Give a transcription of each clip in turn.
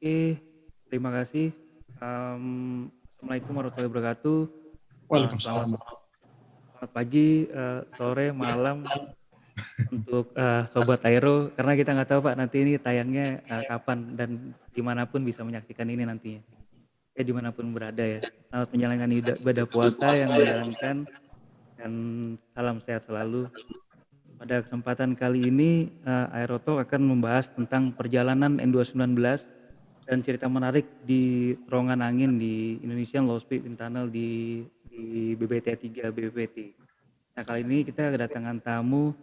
Oke, terima kasih. Assalamualaikum warahmatullahi wabarakatuh. Selamat Waalaikumsalam. selamat pagi, sore, malam untuk Sobat Aero, karena kita nggak tahu Pak nanti ini tayangnya kapan dan dimanapun bisa menyaksikan ini nantinya. Ya dimanapun berada ya. Selamat menjalankan ibadah puasa yang menjalankan dan salam sehat selalu. Pada kesempatan kali ini Aerotalk akan membahas tentang perjalanan N219 dan cerita menarik di terowongan angin di Indonesian Low Speed Wind Tunnel di BBT 3 BPT. Nah kali ini kita kedatangan tamu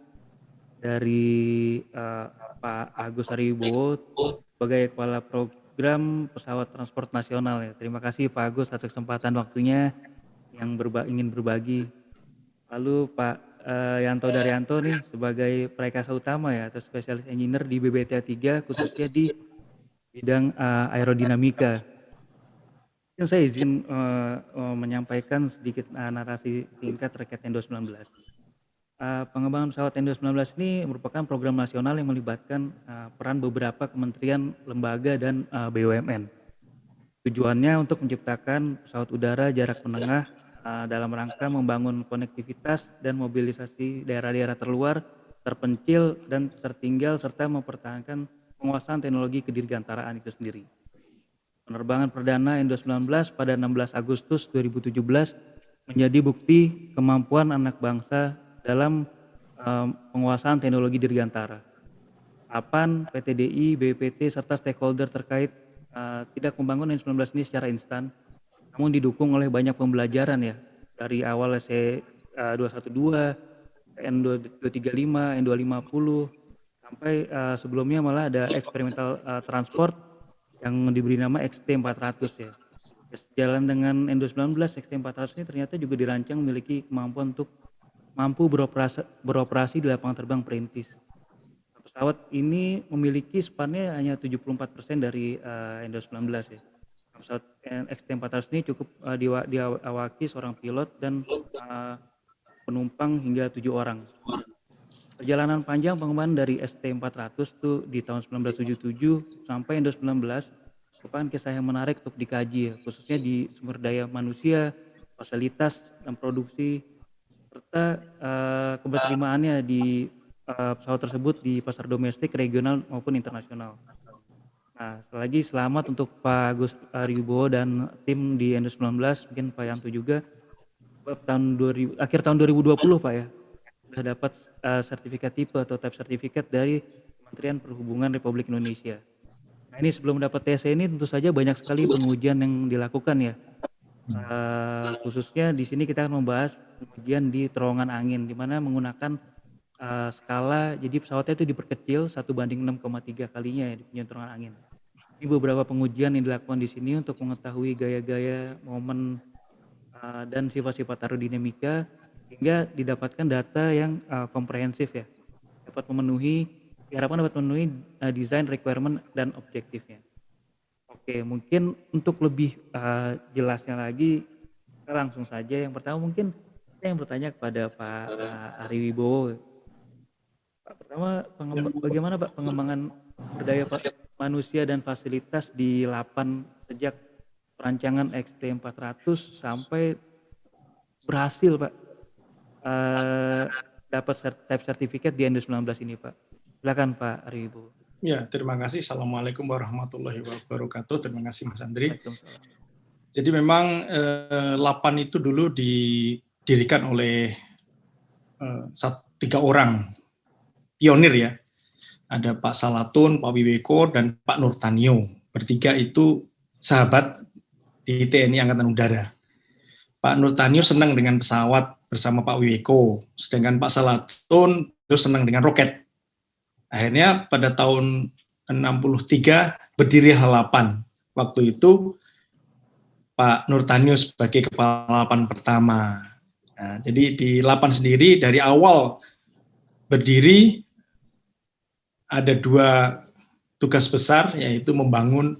dari Pak Agus Hariwibowo sebagai Kepala Program Pesawat Transport Nasional ya. Terima kasih Pak Agus atas kesempatan waktunya yang ingin berbagi. Lalu Pak Yanto Daryanto nih sebagai Praikasa Utama ya atau Spesialis Engineer di BBT 3 khususnya di bidang aerodinamika. Mungkin saya izin menyampaikan sedikit narasi singkat terkait N219. Pengembangan pesawat N219 ini merupakan program nasional yang melibatkan peran beberapa kementerian, lembaga, dan BUMN. Tujuannya untuk menciptakan pesawat udara jarak menengah dalam rangka membangun konektivitas dan mobilisasi daerah-daerah terluar, terpencil, dan tertinggal, serta mempertahankan penguasaan teknologi kedirgantaraan itu sendiri. Penerbangan perdana N219 pada 16 Agustus 2017 menjadi bukti kemampuan anak bangsa dalam penguasaan teknologi dirgantara. APAN, PTDI, BPT, serta stakeholder terkait tidak membangun N19 ini secara instan, namun didukung oleh banyak pembelajaran ya, dari awal SC212, N235, N250, sampai sebelumnya malah ada eksperimental transport yang diberi nama XT400 ya. Sejalan dengan N219, XT400 ini ternyata juga dirancang memiliki kemampuan untuk mampu beroperasi di lapangan terbang perintis. Pesawat ini memiliki spannya hanya 74% dari N219 ya. Pesawat XT400 ini cukup diawaki seorang pilot dan penumpang hingga 7 orang. Perjalanan panjang pengembangan dari ST400 itu di tahun 1977 sampai N219 merupakan kisah yang menarik untuk dikaji ya, khususnya di sumber daya manusia, fasilitas dan produksi, serta keberterimaannya di pesawat tersebut di pasar domestik, regional maupun internasional. Nah, sekali lagi selamat untuk Pak Agus Hariwibowo dan tim di N19, mungkin Pak Yanto juga. Akhir tahun 2020 Pak ya, sudah dapat sertifikat tipe atau type certificate dari Kementerian Perhubungan Republik Indonesia. Nah ini sebelum dapat TC ini tentu saja banyak sekali pengujian yang dilakukan ya. Khususnya di sini kita akan membahas pengujian di terowongan angin, di mana menggunakan skala, jadi pesawatnya itu diperkecil 1:6,3 kalinya ya di terowongan angin. Ini beberapa pengujian yang dilakukan di sini untuk mengetahui gaya-gaya, momen, dan sifat-sifat aerodinamika hingga didapatkan data yang komprehensif ya, diharapkan dapat memenuhi desain requirement dan objektifnya. Oke, mungkin untuk lebih jelasnya lagi, kita langsung saja. Yang pertama mungkin saya yang bertanya kepada Pak Hariwibowo. Pak, pertama bagaimana Pak pengembangan sumber daya manusia dan fasilitas di Lapan sejak perancangan XT400 sampai berhasil Pak dapat type certificate di N19 ini Pak. Silakan Pak Hariwibowo. Ya, terima kasih. Assalamualaikum warahmatullahi wabarakatuh. Terima kasih Mas Andri. Jadi memang Lapan itu dulu didirikan oleh 3 orang pionir ya. Ada Pak Salatun, Pak Wiweko, dan Pak Nurtanio. Bertiga itu sahabat di TNI Angkatan Udara. Pak Nurtanio senang dengan pesawat bersama Pak Wiweko, sedangkan Pak Salatun itu senang dengan roket. Akhirnya pada tahun 63 berdiri Lapan. Waktu itu Pak Nurtanio sebagai kepala Lapan pertama. Nah, jadi di Lapan sendiri dari awal berdiri ada 2 tugas besar, yaitu membangun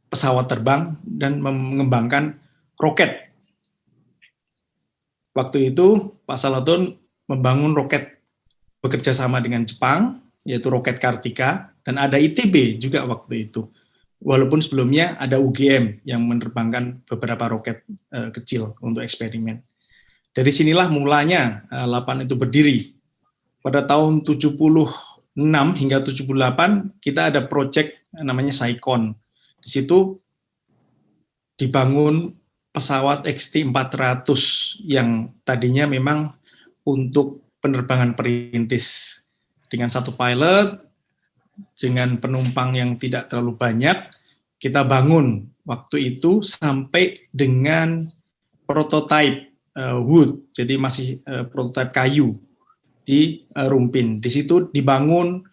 pesawat terbang dan mengembangkan roket. Waktu itu Pak Salatun membangun roket bekerja sama dengan Jepang, yaitu roket Kartika, dan ada ITB juga waktu itu. walaupun sebelumnya ada UGM yang menerbangkan beberapa roket kecil untuk eksperimen. Dari sinilah mulanya LAPAN itu berdiri. Pada tahun 76 hingga 78 kita ada proyek namanya SAICON. Di situ dibangun pesawat XT-400 yang tadinya memang untuk penerbangan perintis dengan satu pilot, dengan penumpang yang tidak terlalu banyak. Kita bangun waktu itu sampai dengan prototype wood, jadi masih prototipe kayu di Rumpin. Di situ dibangun,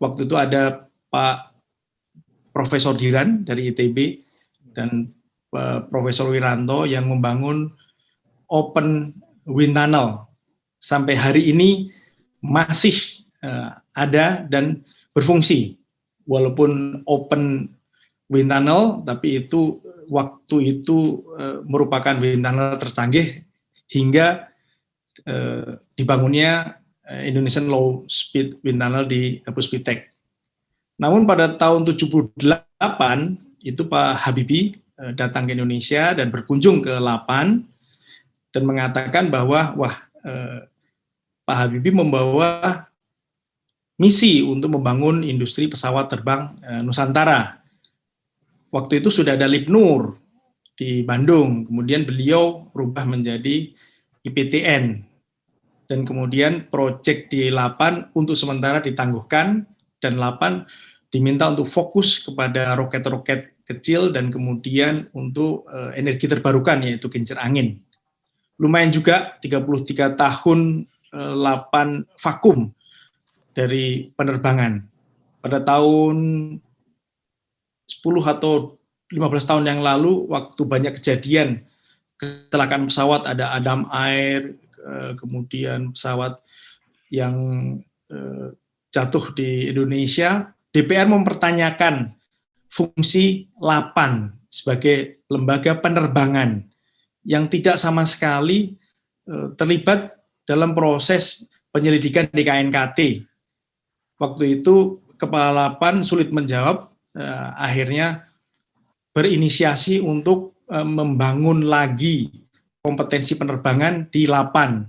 waktu itu ada Pak Profesor Diran dari ITB dan Profesor Wiranto yang membangun open wind tunnel. Sampai hari ini masih ada dan berfungsi. Walaupun open wind tunnel, tapi itu waktu itu merupakan wind tunnel tercanggih hingga dibangunnya Indonesian Low Speed Wind Tunnel di Puspitek. Namun pada tahun 78 itu Pak Habibie datang ke Indonesia dan berkunjung ke LAPAN dan mengatakan bahwa Pak Habibie membawa misi untuk membangun industri pesawat terbang Nusantara. Waktu itu sudah ada Lipnur di Bandung, kemudian beliau berubah menjadi IPTN, dan kemudian proyek di LAPAN untuk sementara ditangguhkan, dan LAPAN diminta untuk fokus kepada roket-roket kecil dan kemudian untuk energi terbarukan, yaitu kincir angin. Lumayan juga 33 tahun LAPAN vakum dari penerbangan. Pada tahun 10 atau 15 tahun yang lalu, waktu banyak kejadian kecelakaan pesawat, ada Adam Air, kemudian pesawat yang jatuh di Indonesia, DPR mempertanyakan fungsi LAPAN sebagai lembaga penerbangan yang tidak sama sekali terlibat dalam proses penyelidikan di KNKT. Waktu itu Kepala LAPAN sulit menjawab, akhirnya berinisiasi untuk membangun lagi kompetensi penerbangan di LAPAN.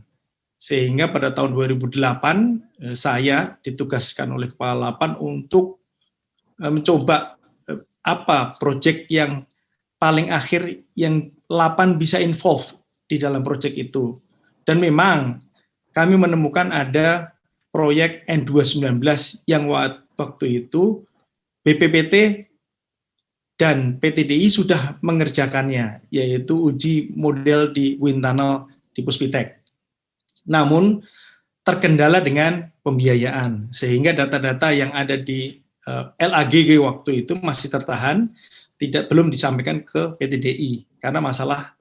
Sehingga pada tahun 2008 saya ditugaskan oleh Kepala LAPAN untuk mencoba apa proyek yang paling akhir yang LAPAN bisa involve di dalam proyek itu. Dan memang kami menemukan ada proyek N219 yang waktu itu BPPT dan PTDI sudah mengerjakannya, yaitu uji model di wind tunnel di Puspitek. Namun terkendala dengan pembiayaan, sehingga data-data yang ada di LAGG waktu itu masih tertahan, belum disampaikan ke PTDI karena masalah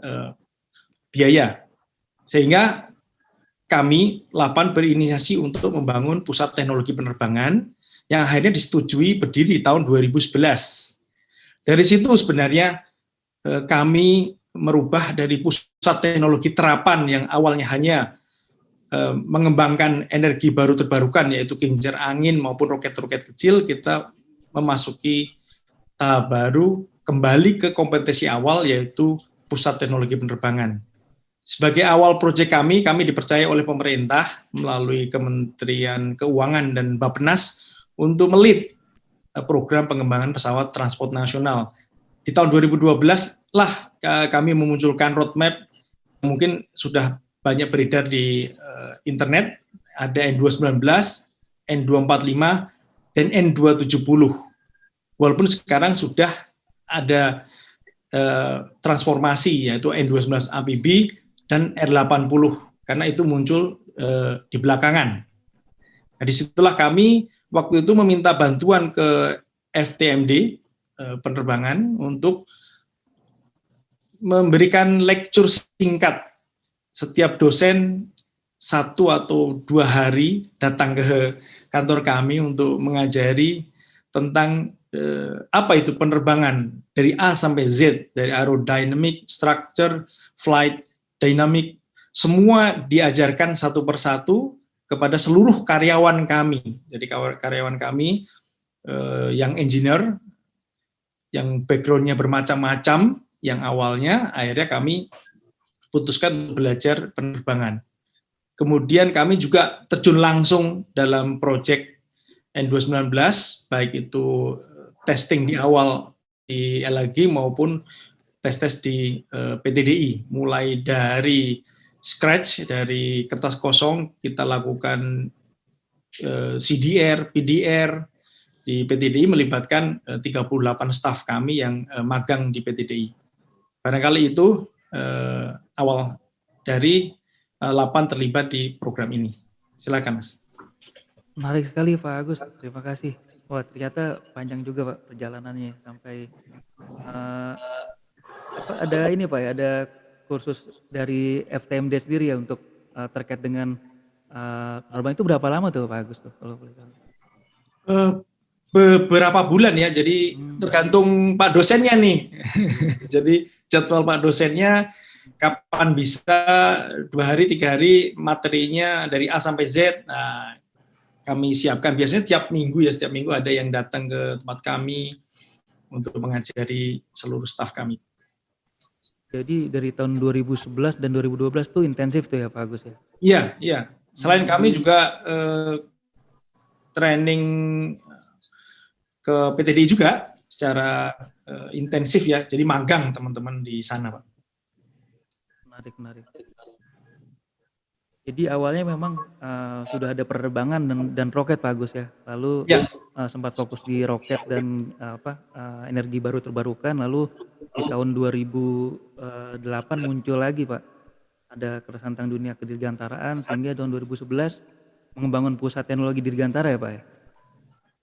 biaya. Sehingga kami LAPAN berinisiasi untuk membangun pusat teknologi penerbangan yang akhirnya disetujui berdiri di tahun 2011. Dari situ sebenarnya kami merubah dari pusat teknologi terapan yang awalnya hanya mengembangkan energi baru terbarukan, yaitu kincir angin maupun roket-roket kecil, kita memasuki tahap baru, kembali ke kompetensi awal, yaitu pusat teknologi penerbangan. Sebagai awal proyek kami dipercaya oleh pemerintah melalui Kementerian Keuangan dan Bappenas untuk melit program pengembangan pesawat transport nasional. Di tahun 2012 lah kami memunculkan roadmap, mungkin sudah banyak beredar di internet, ada N219, N245, dan N270. Walaupun sekarang sudah ada transformasi, yaitu N219 amfibi dan R80, karena itu muncul di belakangan. Nah, disitulah kami waktu itu meminta bantuan ke FTMD penerbangan untuk memberikan lecture singkat. Setiap dosen 1 atau 2 hari datang ke kantor kami untuk mengajari tentang apa itu penerbangan dari A sampai Z, dari aerodynamic, structure, flight, dynamic, semua diajarkan satu persatu kepada seluruh karyawan kami. Jadi karyawan kami yang engineer, yang background-nya bermacam-macam, yang awalnya akhirnya kami putuskan belajar penerbangan. Kemudian kami juga terjun langsung dalam proyek N219, baik itu testing di awal di LAG maupun tes-tes di PTDI, mulai dari scratch, dari kertas kosong, kita lakukan CDR, PDR, di PTDI melibatkan 38 staf kami yang magang di PTDI. Barangkali itu awal dari 8 terlibat di program ini. Silakan, Mas. Menarik sekali Pak Agus, terima kasih. Wah ternyata panjang juga Pak perjalanannya sampai ada ini Pak ya, ada kursus dari FTMD sendiri ya untuk terkait dengan penerbangan itu berapa lama tuh Pak Agus tuh kalau boleh tahu? Beberapa bulan ya, jadi tergantung Pak dosennya nih. Jadi jadwal Pak dosennya kapan bisa 2 hari 3 hari materinya dari A sampai Z. Nah, kami siapkan biasanya setiap minggu ada yang datang ke tempat kami untuk mengajari seluruh staf kami. Jadi dari tahun 2011 dan 2012 tuh intensif tuh ya Pak Agus ya? Iya, iya. Selain kami juga training ke PTDI juga secara intensif ya, jadi magang teman-teman di sana Pak. Menarik. Jadi awalnya memang sudah ada penerbangan dan roket Pak Agus ya, lalu ya. Sempat fokus di roket dan energi baru terbarukan, lalu di tahun 2008 muncul lagi Pak, ada keresahan tentang dunia kedirgantaraan sehingga tahun 2011 mengembangkan pusat teknologi dirgantara ya Pak ya?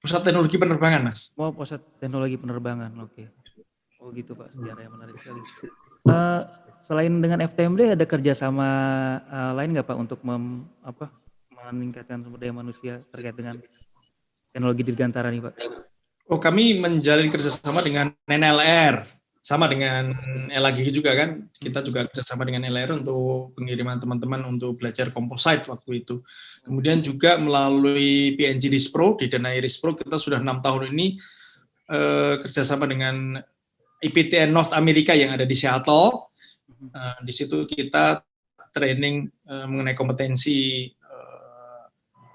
Pusat teknologi penerbangan Mas. Oh pusat teknologi penerbangan, oke. Oh gitu Pak, sejarah yang menarik sekali. Selain dengan FTMD ada kerjasama lain nggak Pak untuk meningkatkan sumber daya manusia terkait dengan teknologi dirgantara nih Pak? Oh kami menjalin kerjasama dengan NLR, sama dengan LAG juga kan, kita juga kerjasama dengan NLR untuk pengiriman teman-teman untuk belajar composite waktu itu. Kemudian juga melalui PNG Rispro, di Danai Rispro kita sudah 6 tahun ini kerjasama dengan IPTN North America yang ada di Seattle. Di situ kita training mengenai kompetensi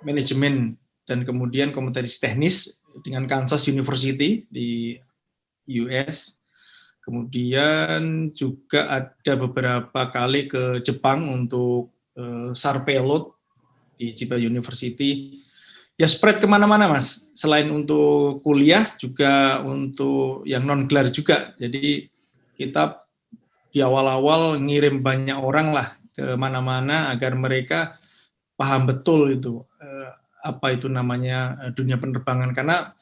manajemen dan kemudian kompetensi teknis dengan Kansas University di US. Kemudian juga ada beberapa kali ke Jepang untuk SAR payload di Chiba University. Ya spread kemana-mana Mas, selain untuk kuliah juga untuk yang non-gelar juga. Jadi kita di awal-awal ngirim banyak orang lah ke mana-mana agar mereka paham betul itu apa itu namanya dunia penerbangan, karena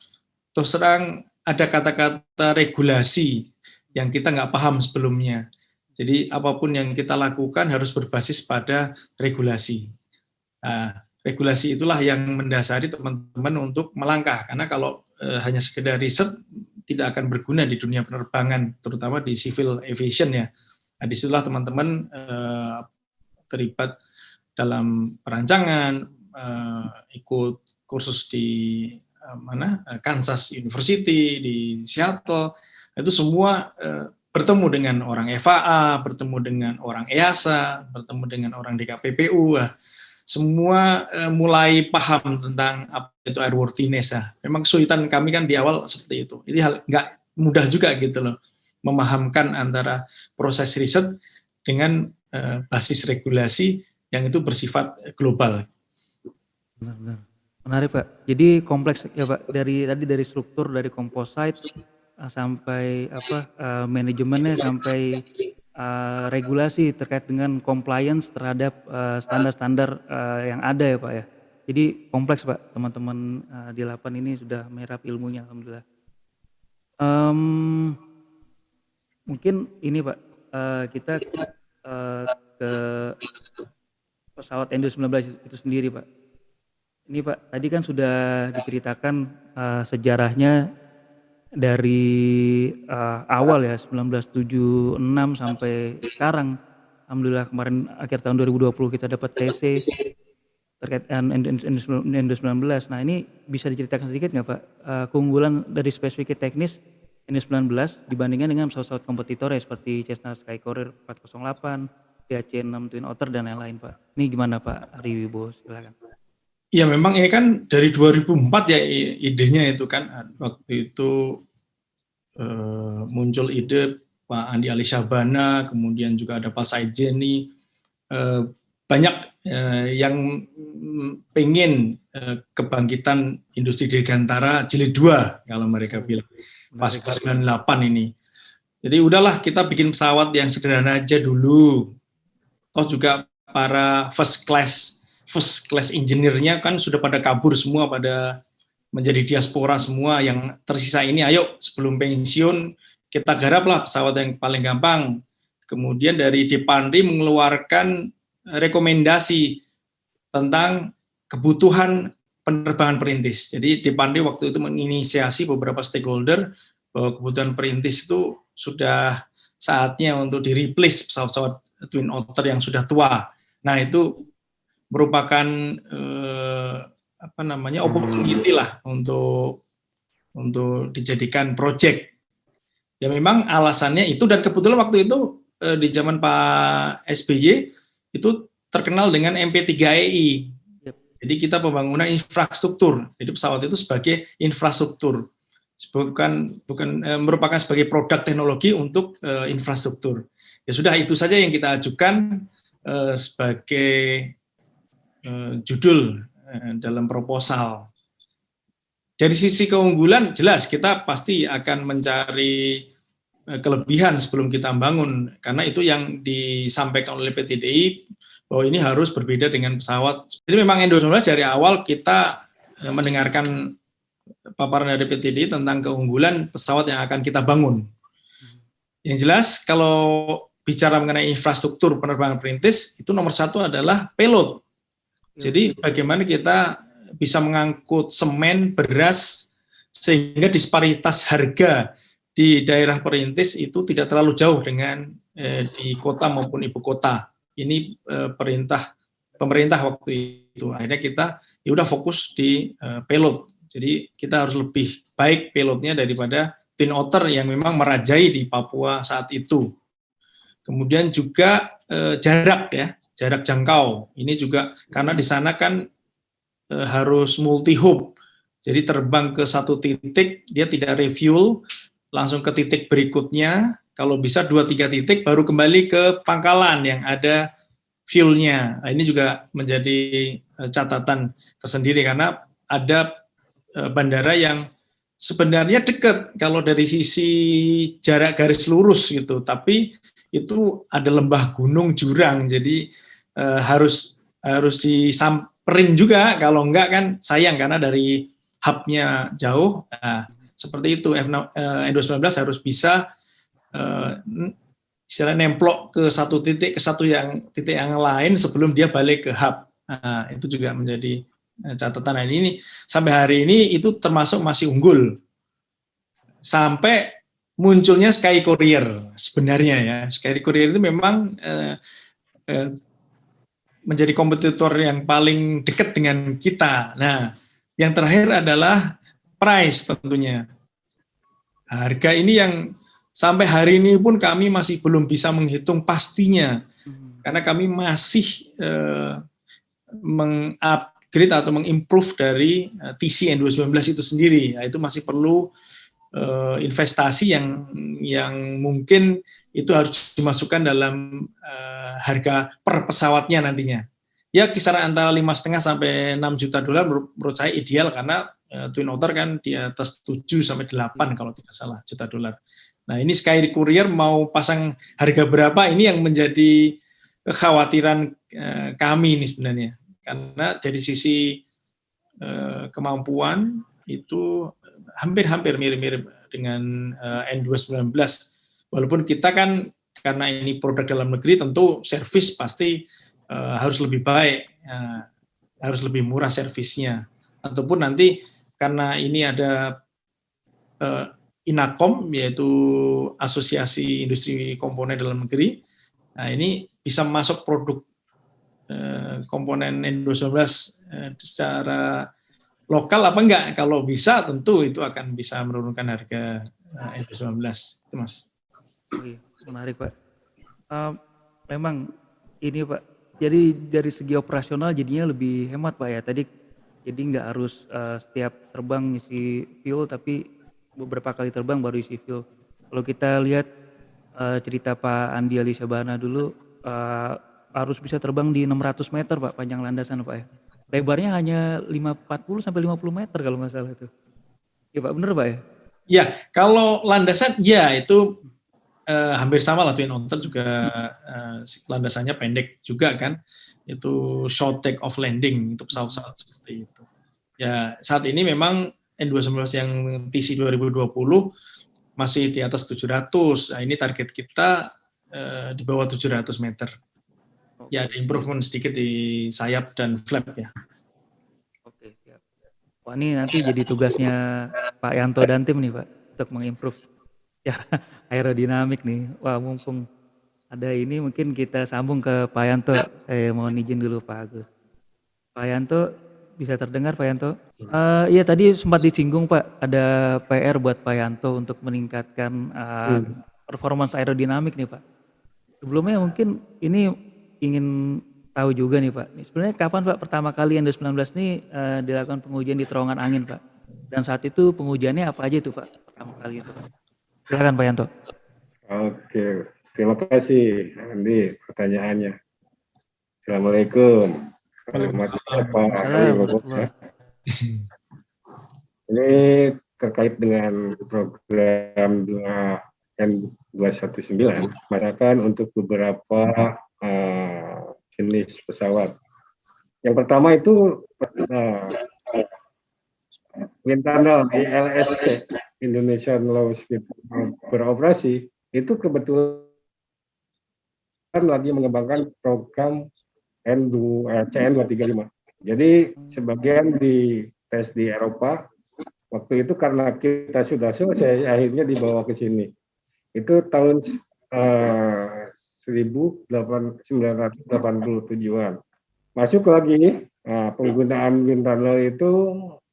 terus terang ada kata-kata regulasi yang kita nggak paham sebelumnya. Jadi apapun yang kita lakukan harus berbasis pada regulasi. Regulasi itulah yang mendasari teman-teman untuk melangkah, karena kalau hanya sekedar riset tidak akan berguna di dunia penerbangan, terutama di civil aviation ya. Nah, disitulah teman-teman terlibat dalam perancangan, ikut kursus di Kansas University di Seattle. Itu semua bertemu dengan orang FAA, bertemu dengan orang EASA, bertemu dengan orang DKPPU. Semua mulai paham tentang apa itu airworthiness. Memang kesulitan kami kan di awal seperti itu. Ini hal nggak mudah juga gitu loh, memahamkan antara proses riset dengan basis regulasi yang itu bersifat global. Benar. Menarik Pak. Jadi kompleks ya Pak. Dari struktur, dari composite sampai manajemennya, sampai regulasi terkait dengan compliance terhadap standar-standar yang ada ya Pak ya. Jadi kompleks Pak, teman-teman di 8 ini sudah menyerap ilmunya alhamdulillah. Mungkin ini Pak, kita ke pesawat N219 itu sendiri Pak. Ini Pak, tadi kan sudah diceritakan sejarahnya dari awal ya, 1976 sampai sekarang. Alhamdulillah kemarin akhir tahun 2020 kita dapat TC terkait N219. Nah ini bisa diceritakan sedikit nggak Pak, keunggulan dari spesifik teknis N19 dibandingkan dengan pesawat-pesawat kompetitor ya seperti Cessna Sky Courier 408, DC-6 Twin Otter dan lain-lain Pak. Ini gimana Pak Ari Wibowo, silakan. Ya memang ini kan dari 2004 ya idenya itu kan, waktu itu muncul ide Pak Andi Ali Syahbana, kemudian juga ada Pak Said Jeni, banyak yang pengen kebangkitan industri dirgantara jilid 2 kalau mereka bilang pas 98 ini. Jadi udahlah kita bikin pesawat yang sederhana aja dulu. Toh juga para first class engineer-nya kan sudah pada kabur semua, pada menjadi diaspora semua. Yang tersisa ini ayo sebelum pensiun kita garaplah pesawat yang paling gampang. Kemudian dari Depandri mengeluarkan rekomendasi tentang kebutuhan penerbangan perintis. Jadi Depandri waktu itu menginisiasi beberapa stakeholder bahwa kebutuhan perintis itu sudah saatnya untuk di-replace pesawat-pesawat Twin Otter yang sudah tua. Nah itu merupakan opportunity lah untuk dijadikan project. Ya memang alasannya itu, dan kebetulan waktu itu di zaman Pak SBY itu terkenal dengan MP3EI. Jadi kita pembangunan infrastruktur. Jadi pesawat itu sebagai infrastruktur, bukan merupakan sebagai produk teknologi untuk infrastruktur. Ya sudah, itu saja yang kita ajukan sebagai judul dalam proposal. Dari sisi keunggulan jelas kita pasti akan mencari kelebihan sebelum kita bangun, karena itu yang disampaikan oleh PT DI bahwa ini harus berbeda dengan pesawat. Jadi memang N19 dari awal kita mendengarkan paparan dari PT DI tentang keunggulan pesawat yang akan kita bangun. Yang jelas kalau bicara mengenai infrastruktur penerbangan perintis, itu nomor satu adalah payload. Jadi bagaimana kita bisa mengangkut semen, beras, sehingga disparitas harga di daerah perintis itu tidak terlalu jauh dengan di kota maupun ibu kota. Ini pemerintah waktu itu. Akhirnya kita ya udah fokus di payload. Jadi kita harus lebih baik payloadnya daripada Twin Otter yang memang merajai di Papua saat itu. Kemudian juga jarak jangkau. Ini juga karena di sana kan harus multi hub. Jadi terbang ke satu titik, dia tidak refuel, langsung ke titik berikutnya. Kalau bisa 2-3 titik, baru kembali ke pangkalan yang ada fuelnya. Nah, ini juga menjadi catatan tersendiri karena ada bandara yang sebenarnya dekat kalau dari sisi jarak garis lurus gitu, tapi itu ada lembah gunung jurang, jadi harus disamperin juga, kalau enggak kan sayang karena dari hubnya jauh. Nah, seperti itu N19 harus bisa istilahnya nemplok ke satu titik titik yang lain sebelum dia balik ke hub. Nah, itu juga menjadi catatan. Nah, ini sampai hari ini itu termasuk masih unggul sampai munculnya Sky Courier. Sebenarnya ya Sky Courier itu memang menjadi kompetitor yang paling dekat dengan kita. Nah, yang terakhir adalah price tentunya. Harga ini yang sampai hari ini pun kami masih belum bisa menghitung pastinya, karena kami masih mengupgrade atau mengimprove dari TC N219 itu sendiri. Nah, itu masih perlu investasi yang mungkin itu harus dimasukkan dalam harga per pesawatnya nantinya. Ya kisaran antara 5,5 sampai 6 juta dolar menurut saya ideal, karena Twin Otter kan di atas 7 sampai 8 kalau tidak salah juta dolar. Nah, ini Sky Courier mau pasang harga berapa, ini yang menjadi kekhawatiran kami ini sebenarnya. Karena dari sisi kemampuan itu hampir mirip-mirip dengan N219. Walaupun kita kan karena ini produk dalam negeri, tentu servis pasti harus lebih baik, harus lebih murah servisnya. Ataupun nanti karena ini ada INACOM, yaitu Asosiasi Industri Komponen Dalam Negeri. Nah, ini bisa masuk produk komponen N219 secara lokal apa enggak. Kalau bisa tentu itu akan bisa menurunkan harga N219 itu Mas. Oke, menarik Pak. Memang ini Pak, jadi dari segi operasional jadinya lebih hemat Pak ya. Tadi jadi nggak harus setiap terbang isi fuel, tapi beberapa kali terbang baru isi fuel. Kalau kita lihat cerita Pak Andi Ali Syabana dulu, harus bisa terbang di 600 meter Pak panjang landasan Pak ya. Lebarnya hanya 40 sampai 50 meter kalau nggak salah itu. Ya Pak, bener Pak ya? Ya, kalau landasan ya itu hampir sama lah, Twin Otter juga landasannya pendek juga kan, itu short take off landing untuk pesawat-pesawat seperti itu. Ya saat ini memang N219 yang TC 2020 masih di atas 700. Nah, ini target kita di bawah 700 meter. Ya ada improvement sedikit di sayap dan flap ya. Oke, siap. Wah, ini nanti jadi tugasnya Pak Yanto dan tim nih Pak untuk mengimprove ya aerodinamik nih. Wah, mumpung ada ini mungkin kita sambung ke Pak Yanto. Saya mohon izin dulu Pak Agus. Pak Yanto, bisa terdengar Pak Yanto? Iya tadi sempat disinggung Pak, ada PR buat Pak Yanto untuk meningkatkan performance aerodinamik nih Pak. Sebelumnya mungkin ini ingin tahu juga nih Pak, sebenarnya kapan Pak pertama kali N219 ini dilakukan pengujian di terowongan angin Pak? Dan saat itu pengujiannya apa aja itu Pak pertama kali itu Pak? Silakan Pak Yanto. Oke, terima kasih Andi pertanyaannya. Assalamualaikum. Waalaikumsalam. Ini terkait dengan program N219, masakan untuk beberapa jenis pesawat. Yang pertama itu wind tunnel ILSP, Indonesian Low Speed beroperasi, itu kebetulan lagi mengembangkan program CN235. Jadi sebagian di tes di Eropa, waktu itu karena kita sudah selesai, akhirnya dibawa ke sini. Itu tahun 1987-an. Masuk lagi, penggunaan wind tunnel itu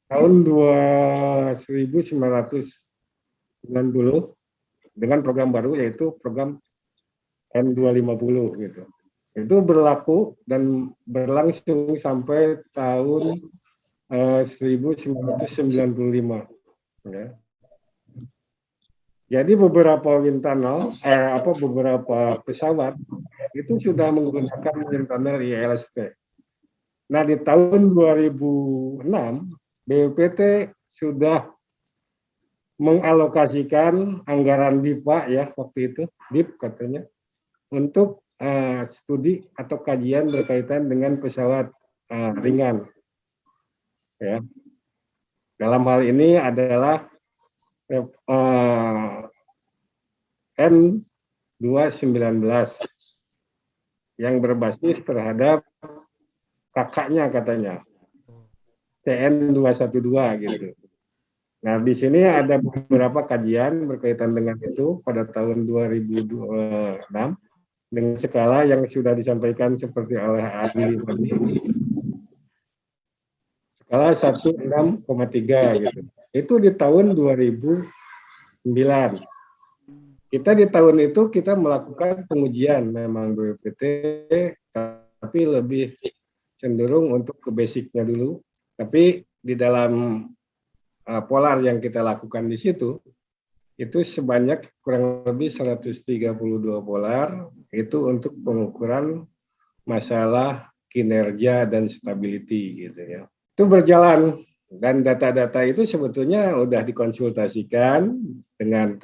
tahun 1990 dengan program baru yaitu program N250 gitu. Itu berlaku dan berlangsung sampai tahun 1995. Ya. Jadi beberapa wind tunnel, beberapa pesawat itu sudah menggunakan wind tunnel ILSP. Nah di tahun 2006 BPPT sudah mengalokasikan anggaran DIPA ya waktu itu, DIP katanya, untuk studi atau kajian berkaitan dengan pesawat ringan. Ya. Dalam hal ini adalah N219 yang berbasis terhadap kakaknya katanya, CN212 gitu. Nah, di sini ada beberapa kajian berkaitan dengan itu pada tahun 2006 dengan skala yang sudah disampaikan seperti oleh Adi tadi. Skala 16,3 gitu. Itu di tahun 2009. Kita di tahun itu kita melakukan pengujian memang BPPT, tapi lebih cenderung untuk ke basicnya dulu. Tapi di dalam polar yang kita lakukan di situ, itu sebanyak kurang lebih 132 polar, itu untuk pengukuran masalah kinerja dan stability gitu ya. Itu berjalan dan data-data itu sebetulnya udah dikonsultasikan dengan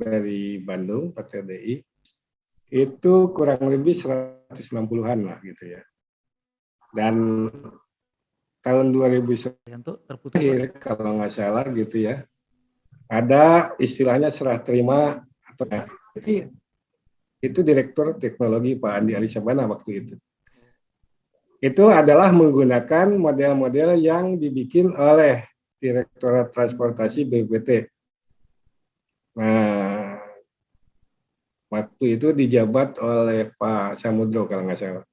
dari Bandung, PTDI, itu kurang lebih 160-an lah gitu ya. Dan tahun 2009 kalau nggak salah gitu ya, ada istilahnya serah terima atau itu Direktur Teknologi Pak Andi Ali Syabana waktu itu. Itu adalah menggunakan model-model yang dibikin oleh Direktorat Transportasi BPPT. Nah, waktu itu dijabat oleh Pak Samudro kalau nggak salah.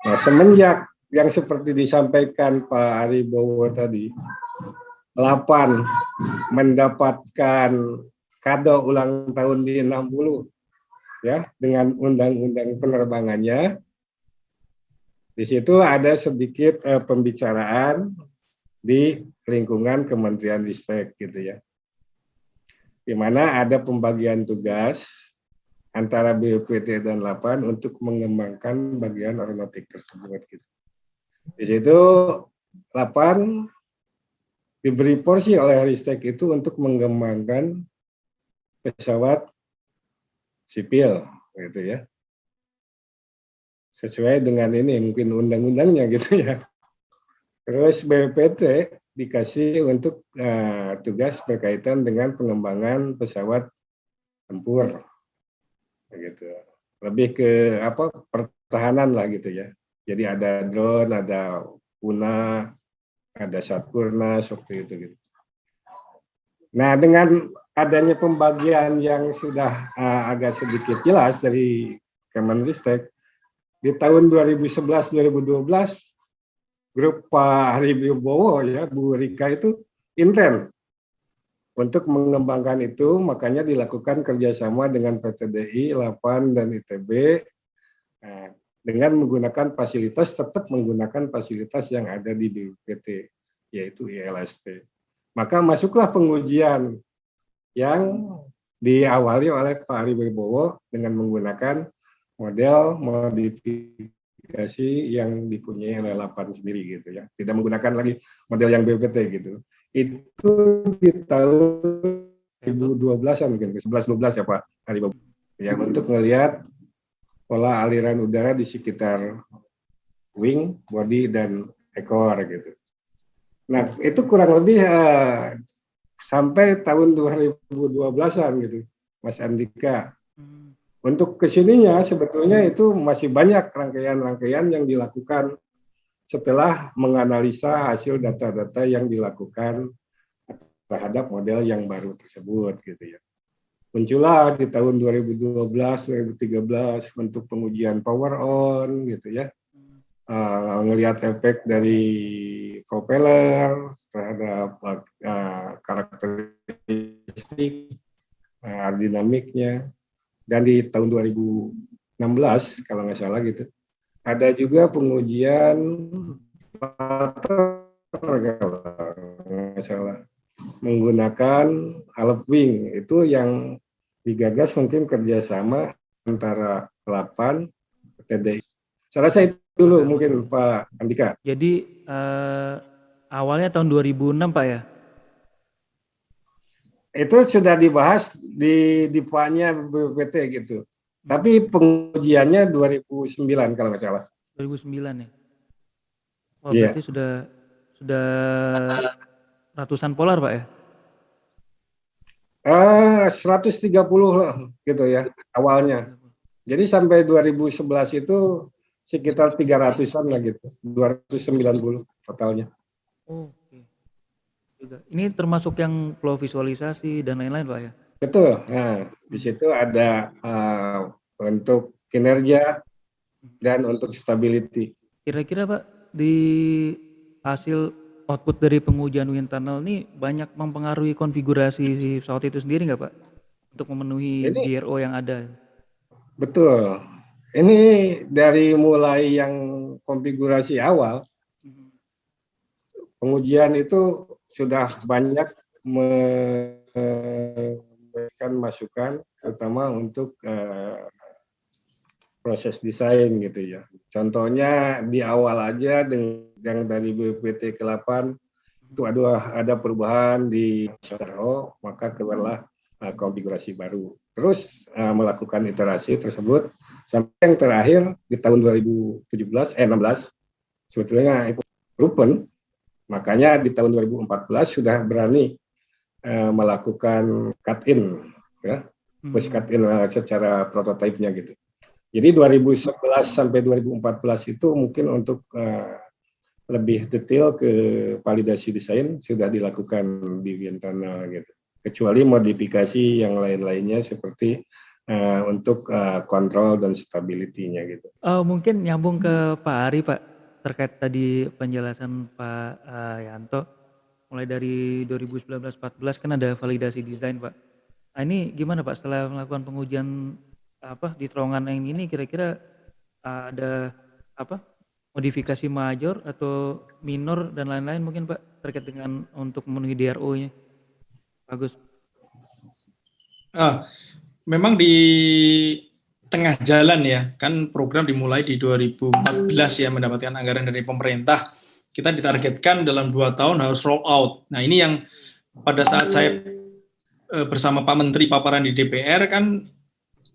Nah, semenjak yang seperti disampaikan Pak Aribowo tadi, 8 mendapatkan kado ulang tahun di 60 ya dengan undang-undang penerbangannya. Di situ ada sedikit pembicaraan di lingkungan Kementerian Ristek gitu ya. Di mana ada pembagian tugas antara BPT dan 8 untuk mengembangkan bagian aeronautik tersebut gitu. Di situ 8 diberi porsi oleh Ristek itu untuk mengembangkan pesawat sipil gitu ya. Sesuai dengan ini mungkin undang-undangnya gitu ya. Terus BPT dikasih untuk tugas berkaitan dengan pengembangan pesawat tempur gitu. Lebih ke apa pertahanan lah gitu ya. Jadi ada drone, ada Puna, ada Satpurna seperti itu gitu. Nah, dengan adanya pembagian yang sudah agak sedikit jelas dari Kemenristek di tahun 2011-2012 grup Pak Aribowo ya Bu Rika itu intent untuk mengembangkan itu, makanya dilakukan kerjasama dengan PTDI, 8 dan ITB dengan menggunakan fasilitas, tetap menggunakan fasilitas yang ada di BPT, yaitu ILST. Maka masuklah pengujian yang diawali oleh Pak Aribowo dengan menggunakan model modifikasi yang dipunyai oleh 8 sendiri gitu ya. Tidak menggunakan lagi model yang BPT gitu. Itu di tahun 2012-an mungkin, 11-12 ya Pak Aribowo. Ya, untuk melihat pola aliran udara di sekitar wing, body, dan ekor gitu. Nah, itu kurang lebih sampai tahun 2012-an gitu, Mas Andika. Untuk kesininya sebetulnya itu masih banyak rangkaian-rangkaian yang dilakukan setelah menganalisa hasil data-data yang dilakukan terhadap model yang baru tersebut gitu ya. Muncullah di tahun 2012-2013 untuk pengujian power on gitu ya. Ngelihat efek dari propeller terhadap karakteristik aerodinamiknya. Dan di tahun 2016 kalau nggak salah gitu, ada juga pengujian nggak salah menggunakan Alep Wing, itu yang digagas mungkin kerjasama antara 8 PTDI. Saya rasa itu dulu mungkin Pak Andika. Jadi awalnya tahun 2006 Pak ya? Itu sudah dibahas di DIPA-nya BPT gitu. Tapi pengujiannya 2009 kalau nggak salah. 2009 ya? Oh, Iya. berarti sudah ratusan polar Pak ya? 130 gitu ya awalnya. Jadi sampai 2011 itu sekitar 300-an lah gitu. 290 totalnya. Oh, oke. Ini termasuk yang flow visualisasi dan lain-lain Pak ya? Betul. Nah, di situ ada untuk kinerja dan untuk stability. Kira-kira Pak, di hasil output dari pengujian wind tunnel ini banyak mempengaruhi konfigurasi si pesawat itu sendiri nggak Pak? Untuk memenuhi GRO yang ada? Betul. Ini dari mulai yang konfigurasi awal, pengujian itu sudah banyak memberikan masukan, terutama untuk proses desain gitu ya. Contohnya di awal aja yang dari BPT ke 8 itu ada perubahan di SRO, maka keluarlah konfigurasi baru. Terus melakukan iterasi tersebut sampai yang terakhir di tahun 2016 sebetulnya itu proven. Makanya di tahun 2014 sudah berani melakukan cut-in ya. Push cut-in secara prototipenya gitu. Jadi 2011 sampai 2014 itu mungkin untuk lebih detail ke validasi desain sudah dilakukan di wind tunnel gitu. Kecuali modifikasi yang lain-lainnya seperti untuk kontrol dan stability-nya gitu. Mungkin nyambung ke Pak Ari Pak. terkait tadi penjelasan Pak Yanto, mulai dari 2019-14 kan ada validasi desain Pak. Nah ini gimana Pak setelah melakukan pengujian di terowongan yang ini kira-kira ada apa modifikasi major atau minor dan lain-lain mungkin Pak terkait dengan untuk memenuhi DRO-nya? Bagus. Memang di tengah jalan ya, kan program dimulai di 2014 ya, mendapatkan anggaran dari pemerintah. Kita ditargetkan dalam 2 tahun harus roll out. Nah ini yang pada saat saya bersama Pak Menteri paparan di DPR kan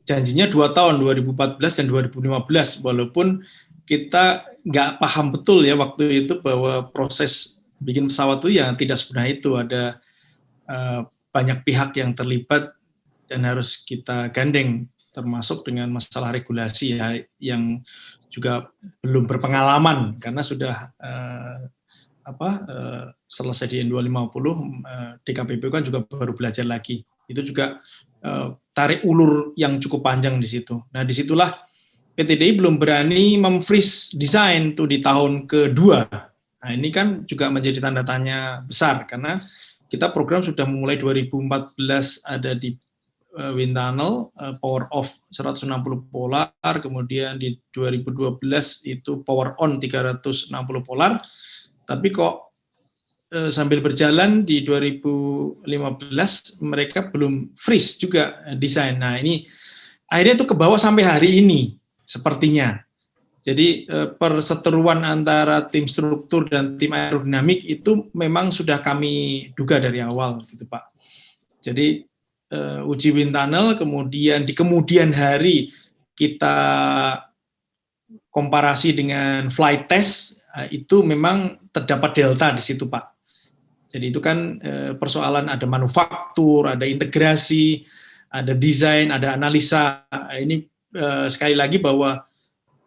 janjinya 2 tahun, 2014 dan 2015, walaupun kita nggak paham betul ya waktu itu bahwa proses bikin pesawat itu ya tidak semudah itu, ada banyak pihak yang terlibat dan harus kita gandeng, termasuk dengan masalah regulasi ya, yang juga belum berpengalaman karena sudah selesai di N250, DKPP kan juga baru belajar lagi. Itu juga tarik ulur yang cukup panjang di situ. Nah disitulah PTDI belum berani memfreeze desain tuh di tahun kedua. Nah ini kan juga menjadi tanda tanya besar karena kita program sudah mulai 2014 ada di wind tunnel, power off 160 polar, kemudian di 2012 itu power on 360 polar, tapi kok sambil berjalan di 2015 mereka belum freeze juga desain. Nah ini akhirnya itu ke bawah sampai hari ini sepertinya. Jadi perseteruan antara tim struktur dan tim aerodinamik itu memang sudah kami duga dari awal gitu Pak. Jadi uji wind tunnel, kemudian di kemudian hari kita komparasi dengan flight test, itu memang terdapat delta di situ Pak. Jadi itu kan persoalan ada manufaktur, ada integrasi, ada desain, ada analisa. Ini sekali lagi bahwa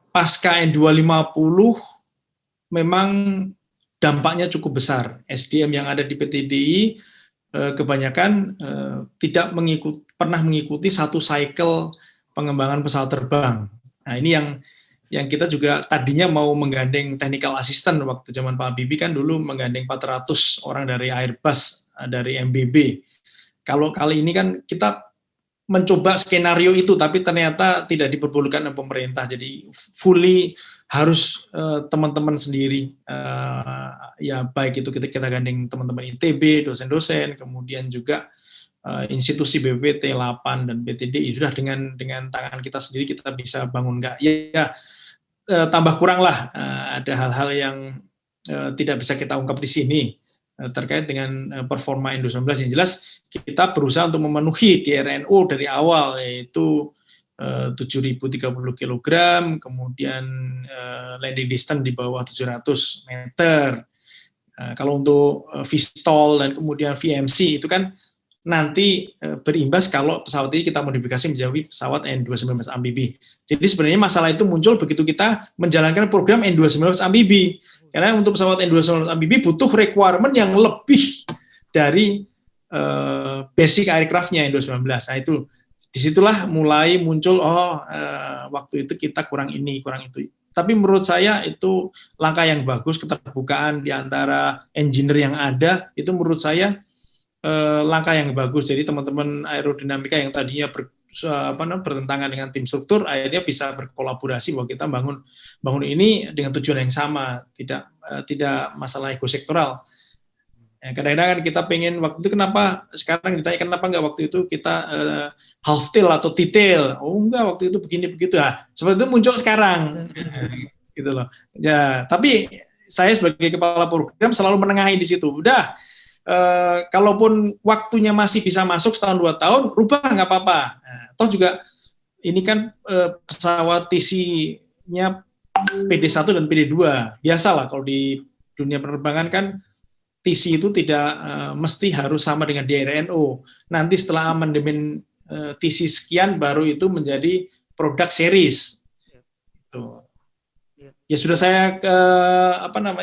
pasca N250 memang dampaknya cukup besar. SDM yang ada di PTDI kebanyakan tidak pernah mengikuti satu cycle pengembangan pesawat terbang. Nah ini yang kita juga tadinya mau menggandeng technical assistant waktu zaman Pak Habibie kan dulu menggandeng 400 orang dari Airbus, dari MBB. Kalau kali ini kan kita mencoba skenario itu, tapi ternyata tidak diperbolehkan oleh pemerintah. Jadi fully harus teman-teman sendiri, ya baik itu kita gandeng teman-teman ITB, dosen-dosen, kemudian juga institusi BPPT, LAPAN, dan PTDI. Sudah dengan tangan kita sendiri kita bisa bangun nggak? Ya tambah kurang lah, ada hal-hal yang tidak bisa kita ungkap di sini terkait dengan performa N219. Yang jelas kita berusaha untuk memenuhi DRNO dari awal, yaitu 7.030 kg, kemudian landing distance di bawah 700 meter. Kalau untuk VSTOL dan kemudian VMC itu kan nanti berimbas kalau pesawat ini kita modifikasi menjadi pesawat N219 amfibi. Jadi sebenarnya masalah itu muncul begitu kita menjalankan program N219 amfibi. Karena untuk pesawat N219 amfibi butuh requirement yang lebih dari basic aircraft-nya N219. Nah itu disitulah mulai muncul waktu itu kita kurang ini, kurang itu. Tapi menurut saya itu langkah yang bagus, keterbukaan di antara engineer yang ada itu menurut saya langkah yang bagus. Jadi teman-teman aerodinamika yang tadinya bertentangan dengan tim struktur akhirnya bisa berkolaborasi bahwa kita bangun ini dengan tujuan yang sama, tidak masalah ego sektoral. Kadang-kadang kan kita pengen waktu itu kenapa sekarang ditanya kenapa nggak waktu itu kita half tail atau T-tail, enggak waktu itu begini begitu seperti itu muncul sekarang gitu loh ya. Tapi saya sebagai kepala program selalu menengahi di situ. Udah kalaupun waktunya masih bisa masuk setahun 2 tahun rubah nggak apa-apa. Toh juga ini kan pesawat TC-nya PD1 dan PD2 biasalah kalau di dunia penerbangan kan TC itu tidak mesti harus sama dengan DRNO. Nanti setelah amandemen TC sekian baru itu menjadi produk series. Gitu. Ya sudah saya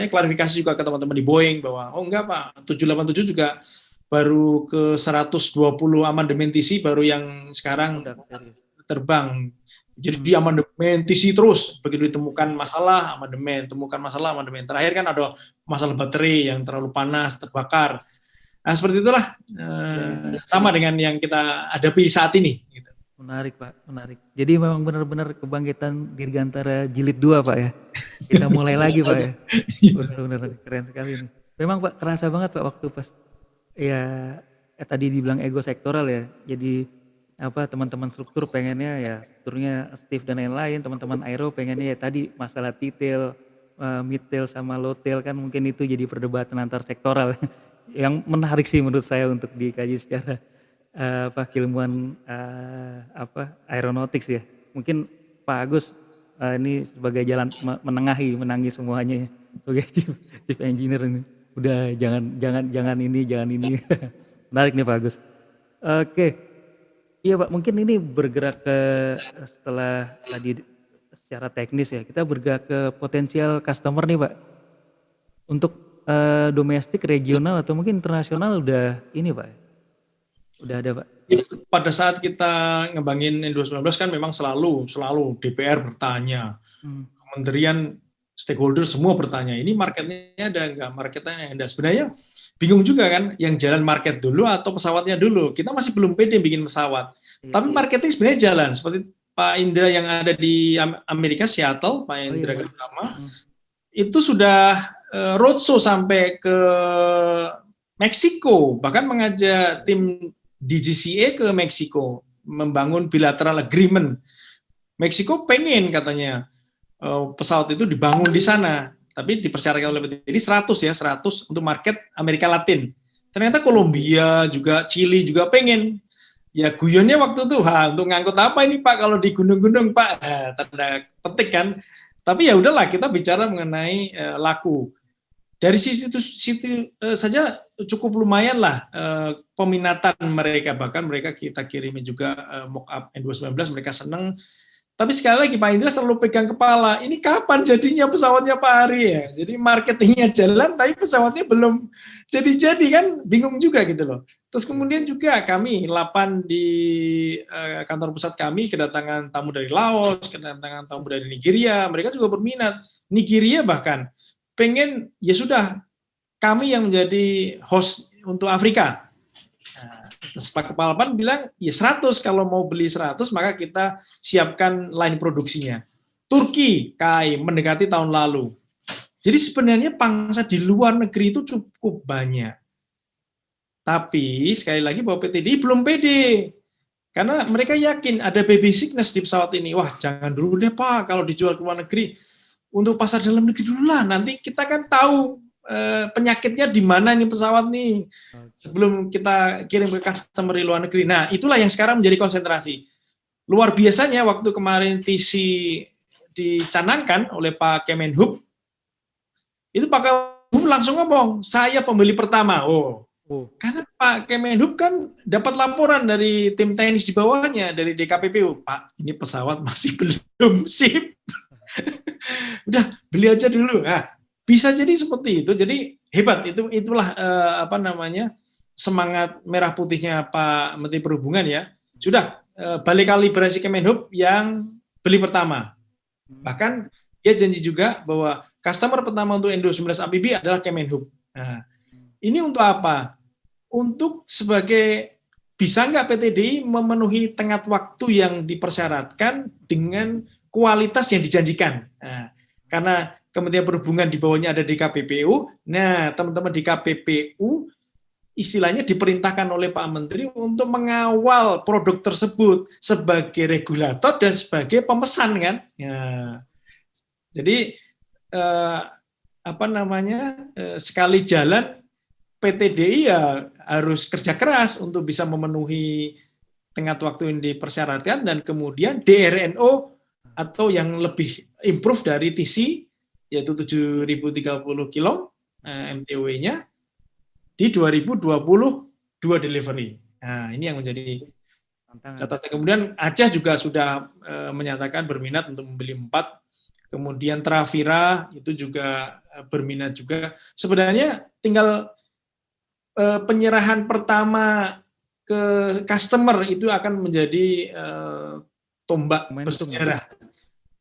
klarifikasi juga ke teman-teman di Boeing bahwa enggak Pak, 787 juga baru ke 120 amandemen TC baru yang sekarang terbang. Jadi amandemen TC terus, begitu ditemukan masalah, amandemen, temukan masalah, amandemen. Terakhir kan ada masalah baterai yang terlalu panas, terbakar. Nah, seperti itulah sama dengan yang kita hadapi saat ini. Gitu. Menarik Pak, menarik. Jadi memang benar-benar kebangkitan Dirgantara jilid 2 Pak ya. Kita mulai lagi Pak ya. Benar-benar keren sekali nih. Memang Pak kerasa banget Pak waktu pas ya tadi dibilang ego sektoral ya. Jadi apa teman-teman struktur pengennya ya strukturnya Steve dan lain-lain, teman-teman Aero pengennya ya tadi masalah detail, mid-tail sama low-tail kan mungkin itu jadi perdebatan antar sektoral. Yang menarik sih menurut saya untuk dikaji secara keilmuan aeronautics ya. Mungkin Pak Agus ini sebagai jalan menengahi semuanya ya. Sebagai chief engineer ini. Udah jangan ini. Menarik nih Pak Agus. Oke. Iya Pak, mungkin ini bergerak ke setelah tadi secara teknis ya, kita bergerak ke potensial customer nih Pak. Untuk domestik, regional atau mungkin internasional udah ini Pak. Udah ada Pak. Pada saat kita ngembangin N219 kan memang selalu DPR bertanya, kementerian stakeholder semua bertanya, ini marketnya ada nggak, marketnya ada. Sebenarnya bingung juga kan, yang jalan market dulu atau pesawatnya dulu. Kita masih belum pede bikin pesawat. Tapi marketing sebenarnya jalan. Seperti Pak Indra yang ada di Amerika, Seattle, Pak Indra Gautama, itu sudah roadshow sampai ke Meksiko. Bahkan mengajak tim DGCA ke Meksiko, membangun bilateral agreement. Meksiko pengen katanya pesawat itu dibangun di sana. Tapi dipersyaratkan oleh PT. Jadi 100 untuk market Amerika Latin. Ternyata Kolombia juga, Chili juga pengen. Ya guyonnya waktu itu, untuk ngangkut apa ini Pak kalau di gunung-gunung Pak? Tanda petik kan. Tapi ya udahlah kita bicara mengenai laku. Dari sisi itu saja cukup lumayan lah peminatan mereka. Bahkan mereka kita kirimi juga mock-up N219, mereka senang. Tapi sekali lagi Pak Indra selalu pegang kepala, ini kapan jadinya pesawatnya Pak Ari ya? Jadi marketingnya jalan, tapi pesawatnya belum jadi-jadi kan, bingung juga gitu loh. Terus kemudian juga kami, 8 di kantor pusat kami, kedatangan tamu dari Laos, kedatangan tamu dari Nigeria, mereka juga berminat. Nigeria bahkan pengen, ya sudah, kami yang menjadi host untuk Afrika. Terus Pak Kepala PAN bilang, ya 100, kalau mau beli 100 maka kita siapkan line produksinya. Turki, KAI, mendekati tahun lalu. Jadi sebenarnya pangsa di luar negeri itu cukup banyak. Tapi sekali lagi bahwa PTDI belum pede. Karena mereka yakin ada baby sickness di pesawat ini. Wah jangan dulu deh Pak, kalau dijual ke luar negeri. Untuk pasar dalam negeri dulu lah, nanti kita kan tahu penyakitnya di mana ini pesawat nih sebelum kita kirim ke customer di luar negeri. Nah itulah yang sekarang menjadi konsentrasi. Luar biasanya waktu kemarin TC dicanangkan oleh Pak Kemenhub, itu Pak Kemenhub langsung ngomong, saya pembeli pertama. Karena Pak Kemenhub kan dapat laporan dari tim teknis di bawahnya, dari DKPPU, Pak ini pesawat masih belum sip. Udah beli aja dulu. Nah, bisa jadi seperti itu. Jadi hebat, itulah semangat merah putihnya Pak Menteri Perhubungan ya. Sudah balik kalibrasi Kemenhub yang beli pertama. Bahkan dia janji juga bahwa customer pertama untuk N219 amfibi adalah Kemenhub. Nah, ini untuk apa? Untuk sebagai bisa nggak PTDI memenuhi tenggat waktu yang dipersyaratkan dengan kualitas yang dijanjikan. Nah, karena Kementerian Perhubungan di bawahnya ada DKPPU. Nah, teman-teman di KPPU istilahnya diperintahkan oleh Pak Menteri untuk mengawal produk tersebut sebagai regulator dan sebagai pemesan kan. Ya. Jadi sekali jalan PTDI ya harus kerja keras untuk bisa memenuhi tenggat waktu yang dipersyaratkan dan kemudian DRNO atau yang lebih improve dari TC yaitu 7.030 kilo MTW-nya di 2022 delivery. Nah, ini yang menjadi catatan. Kemudian Aceh juga sudah menyatakan berminat untuk membeli 4. Kemudian Travira itu juga berminat juga. Sebenarnya tinggal penyerahan pertama ke customer itu akan menjadi tombak Momentum. bersejarah.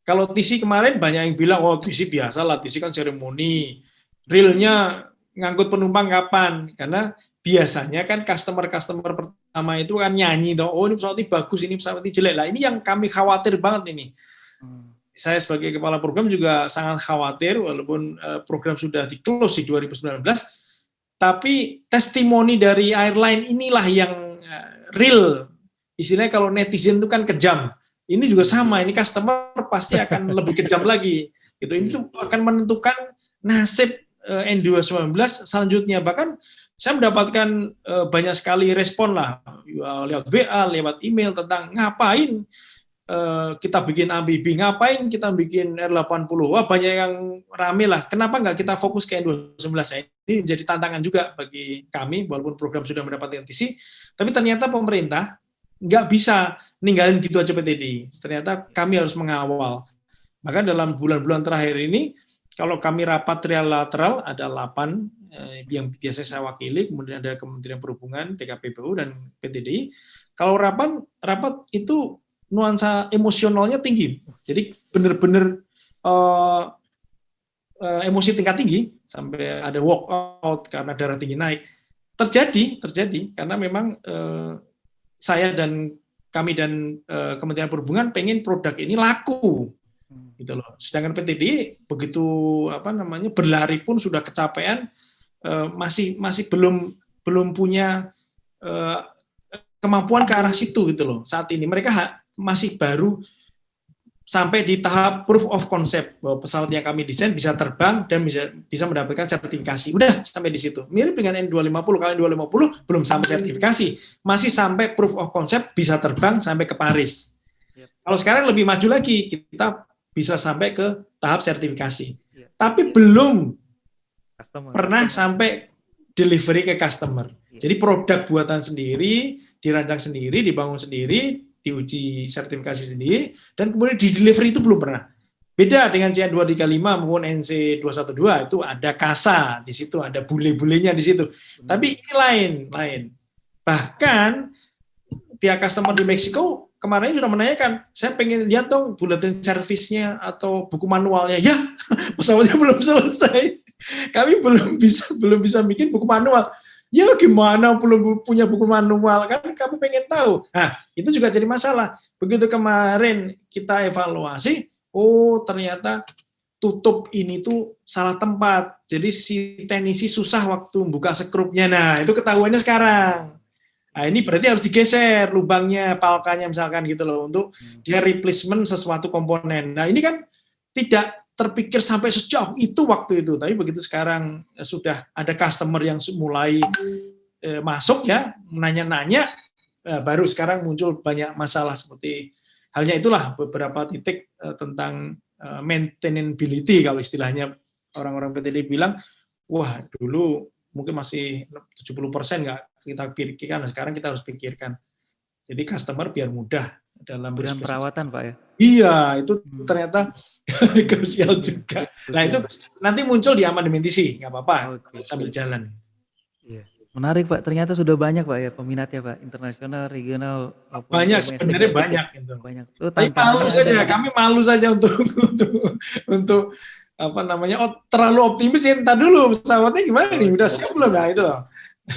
Kalau TC kemarin banyak yang bilang, oh TC biasa lah, TC kan seremoni. Realnya ngangkut penumpang kapan? Karena biasanya kan customer-customer pertama itu kan nyanyi, oh ini pesawat ini bagus, ini pesawat ini jelek. Lah ini yang kami khawatir banget ini. Saya sebagai kepala program juga sangat khawatir, walaupun program sudah di-close di 2019, tapi testimoni dari airline inilah yang real. Istilahnya kalau netizen itu kan kejam. Ini juga sama, ini customer pasti akan lebih kejam lagi. Gitu. Ini tuh akan menentukan nasib N219 selanjutnya. Bahkan saya mendapatkan banyak sekali respon lah, lewat WA, lewat email tentang ngapain kita bikin amfibi, ngapain kita bikin R80. Wah, banyak yang rame lah. Kenapa nggak kita fokus ke N219? Ini menjadi tantangan juga bagi kami, walaupun program sudah mendapatkan TC, tapi ternyata pemerintah nggak bisa ninggalin gitu aja PTDI. Ternyata kami harus mengawal. Bahkan dalam bulan-bulan terakhir ini, kalau kami rapat trilateral, ada 8 yang biasa saya wakili, kemudian ada Kementerian Perhubungan, DKPPU, dan PTDI. Kalau rapat itu nuansa emosionalnya tinggi. Jadi benar-benar emosi tingkat tinggi, sampai ada walk out karena darah tinggi naik. Terjadi karena memang saya dan kami dan Kementerian Perhubungan pengen produk ini laku, gitu loh. Sedangkan PTDI begitu berlari pun sudah kecapean, masih belum punya kemampuan ke arah situ, gitu loh. Saat ini mereka masih baru sampai di tahap proof of concept, bahwa pesawat yang kami desain bisa terbang dan bisa mendapatkan sertifikasi. Udah sampai di situ. Mirip dengan N250, kalau N250 belum sampai sertifikasi, masih sampai proof of concept bisa terbang sampai ke Paris. Kalau sekarang lebih maju lagi, kita bisa sampai ke tahap sertifikasi. Tapi belum pernah sampai delivery ke customer. Jadi produk buatan sendiri, dirancang sendiri, dibangun sendiri, diuji sertifikasi sendiri, dan kemudian di delivery itu belum pernah. Beda dengan CN235 maupun NC212, itu ada kasa di situ, ada bule-bulenya di situ. Tapi ini lain. Bahkan pihak customer di Meksiko kemarin sudah menanyakan, saya pengen lihat dong bulletin servisnya atau buku manualnya. Ya, pesawatnya belum selesai. Kami belum bisa bikin buku manual. Ya gimana belum punya buku manual, kan kamu pengen tahu. Nah, itu juga jadi masalah. Begitu kemarin kita evaluasi, oh ternyata tutup ini tuh salah tempat. Jadi si teknisi susah waktu buka sekrupnya. Nah, itu ketahuannya sekarang. Nah, ini berarti harus digeser lubangnya, palkanya misalkan gitu loh, untuk dia replacement sesuatu komponen. Nah, ini kan tidak terpikir sampai sejauh itu waktu itu, tapi begitu sekarang sudah ada customer yang mulai masuk ya, nanya-nanya, baru sekarang muncul banyak masalah seperti halnya itulah beberapa titik tentang maintainability, kalau istilahnya orang-orang PTD bilang, wah dulu mungkin masih 70% nggak kita pikirkan, sekarang kita harus pikirkan. Jadi customer biar mudah dalam perawatan, Pak ya. Iya, itu ternyata krusial juga. Nah, itu nanti muncul di amandemen TC, nggak apa-apa, sambil jalan. Iya. Menarik, Pak. Ternyata sudah banyak, Pak ya, peminatnya, Pak. Internasional, regional. Banyak, sebenarnya banyak. Gitu. Banyak. Tapi malu saja, kami malu saja untuk terlalu optimis ya. Entar dulu pesawatnya gimana nih, udah siap belum? Nah, itu loh.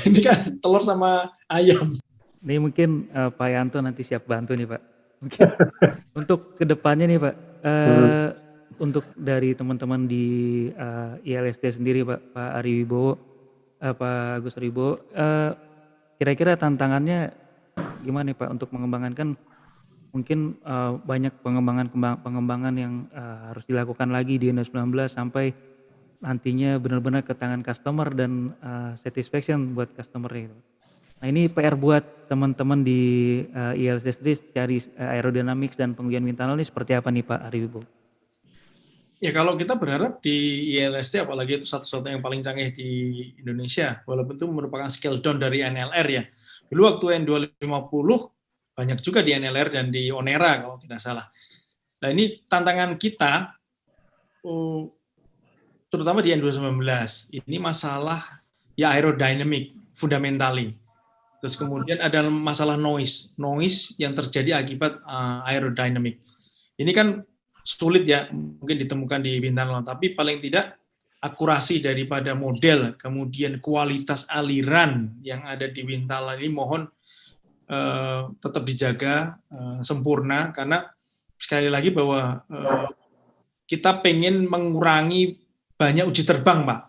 Ini kan telur sama ayam. Ini mungkin Pak Yanto nanti siap bantu nih, Pak. Mungkin untuk kedepannya nih, Pak, untuk dari teman-teman di ILSD sendiri, Pak Ari Wibowo, Pak Agus Wibowo, kira-kira tantangannya gimana nih, Pak, untuk mengembangkan, kan mungkin banyak pengembangan yang harus dilakukan lagi di N19 sampai nantinya benar-benar ke tangan customer dan satisfaction buat customer itu. Nah, ini PR buat teman-teman di ILSD cari aerodynamics dan pengujian wind tunnel ini seperti apa nih, Pak Ari Wibowo? Ya, kalau kita berharap di ILSD, apalagi itu satu-satunya yang paling canggih di Indonesia, walaupun itu merupakan scale down dari NLR ya. Dulu waktu N250 banyak juga di NLR dan di Onera kalau tidak salah. Nah, ini tantangan kita, terutama di N219, ini masalah ya aerodynamic, fundamentally. Terus kemudian ada masalah noise yang terjadi akibat aerodynamic. Ini kan sulit ya mungkin ditemukan di wind tunnel, tapi paling tidak akurasi daripada model, kemudian kualitas aliran yang ada di wind tunnel ini mohon tetap dijaga sempurna, karena sekali lagi bahwa kita pengen mengurangi banyak uji terbang, Pak.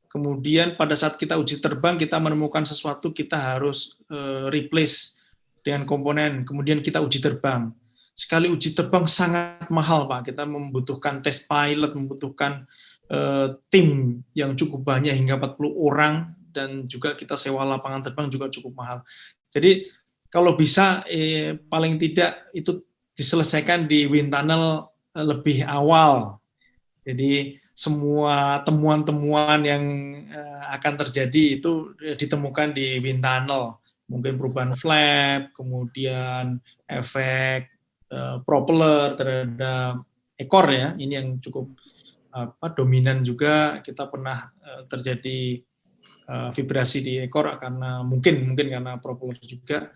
Kemudian pada saat kita uji terbang, kita menemukan sesuatu, kita harus replace dengan komponen, kemudian kita uji terbang. Sekali uji terbang sangat mahal, Pak. Kita membutuhkan test pilot, membutuhkan tim yang cukup banyak hingga 40 orang, dan juga kita sewa lapangan terbang juga cukup mahal. Jadi kalau bisa paling tidak itu diselesaikan di wind tunnel lebih awal. Jadi semua temuan-temuan yang akan terjadi itu ditemukan di wind tunnel. Mungkin perubahan flap, kemudian efek propeller terhadap ekor ya, ini yang cukup dominan juga. Kita pernah terjadi vibrasi di ekor karena mungkin karena propeller juga,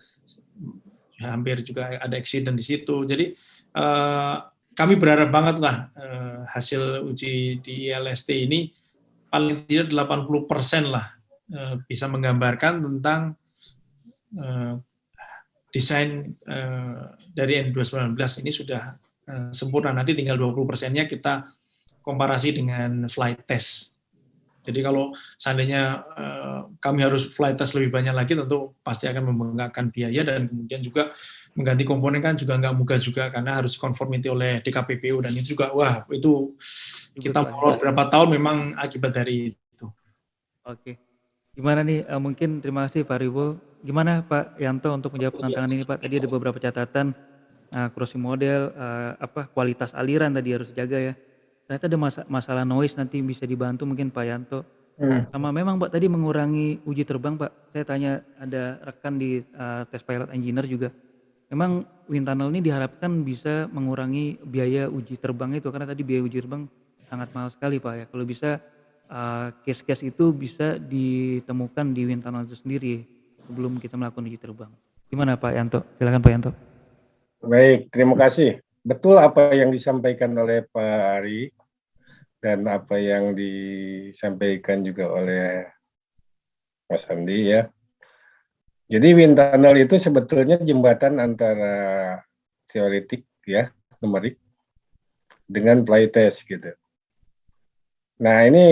hampir juga ada accident di situ. Jadi kami berharap banget lah hasil uji di LST ini paling tidak 80% lah bisa menggambarkan tentang desain dari N219 ini sudah sempurna. Nanti tinggal 20%-nya kita komparasi dengan flight test. Jadi kalau seandainya kami harus flight test lebih banyak lagi, tentu pasti akan membengkakkan biaya, dan kemudian juga mengganti komponen kan juga nggak mudah juga, karena harus conformity oleh DKPPU, dan itu juga wah itu kita molor berapa tahun memang akibat dari itu. Oke. Gimana nih, mungkin terima kasih Pak Riwo. Gimana Pak Yanto untuk menjawab tantangan ini Pak? Tadi ada beberapa catatan, crossing model, kualitas aliran tadi harus jaga ya. Ternyata ada masalah noise, nanti bisa dibantu mungkin Pak Yanto. Sama memang Pak tadi mengurangi uji terbang Pak. Saya tanya ada rekan di test pilot engineer juga. Memang wind tunnel ini diharapkan bisa mengurangi biaya uji terbang itu, karena tadi biaya uji terbang sangat mahal sekali Pak ya. Kalau bisa case-case itu bisa ditemukan di wind tunnel itu sendiri sebelum kita melakukan uji terbang. Gimana Pak Yanto? Silakan Pak Yanto. Baik, terima kasih. Betul apa yang disampaikan oleh Pak Ari dan apa yang disampaikan juga oleh Mas Andi ya. Jadi wind tunnel itu sebetulnya jembatan antara teoretik ya, numerik, dengan flight test gitu. Nah ini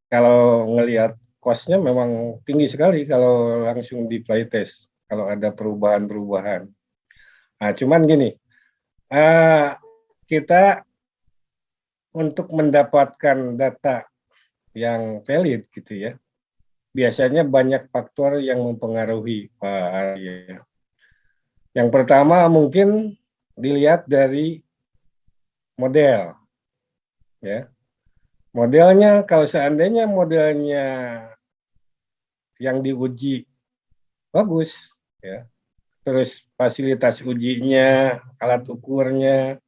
kalau ngelihat cost-nya memang tinggi sekali kalau langsung di flight test, kalau ada perubahan-perubahan. Nah cuman gini, kita untuk mendapatkan data yang valid gitu ya, biasanya banyak faktor yang mempengaruhi Pak Arya. Yang pertama mungkin dilihat dari model, ya. Modelnya kalau seandainya modelnya yang diuji bagus, ya, terus fasilitas ujinya, alat ukurnya,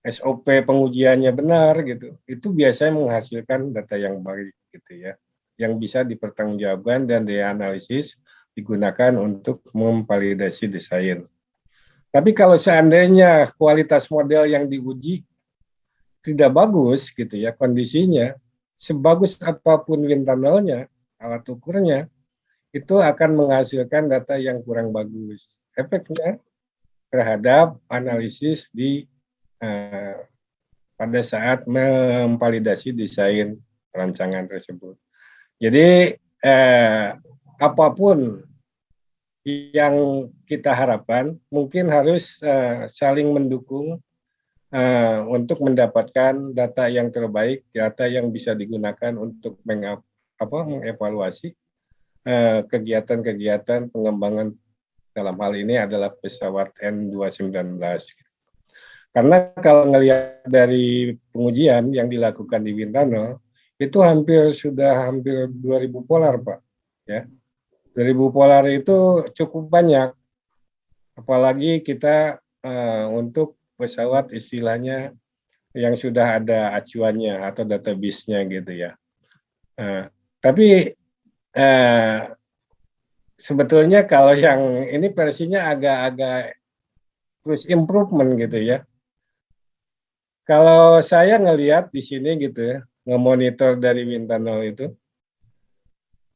SOP pengujiannya benar gitu, itu biasanya menghasilkan data yang baik gitu ya, yang bisa dipertanggungjawabkan dan dianalisis digunakan untuk memvalidasi desain. Tapi kalau seandainya kualitas model yang diuji tidak bagus gitu ya kondisinya, sebagus apapun wind tunnelnya, alat ukurnya, itu akan menghasilkan data yang kurang bagus. Efeknya terhadap analisis di pada saat memvalidasi desain rancangan tersebut. Jadi apapun yang kita harapkan mungkin harus saling mendukung untuk mendapatkan data yang terbaik, data yang bisa digunakan untuk mengevaluasi kegiatan-kegiatan pengembangan, dalam hal ini adalah pesawat N219. Karena kalau ngelihat dari pengujian yang dilakukan di wind tunnel, itu sudah hampir 2000 polar, Pak. Ya. 2000 polar itu cukup banyak. Apalagi kita untuk pesawat istilahnya yang sudah ada acuannya atau database-nya gitu ya. Tapi sebetulnya kalau yang ini versinya agak-agak terus improvement gitu ya. Kalau saya ngelihat di sini gitu ya, ngemonitor dari Wintano itu,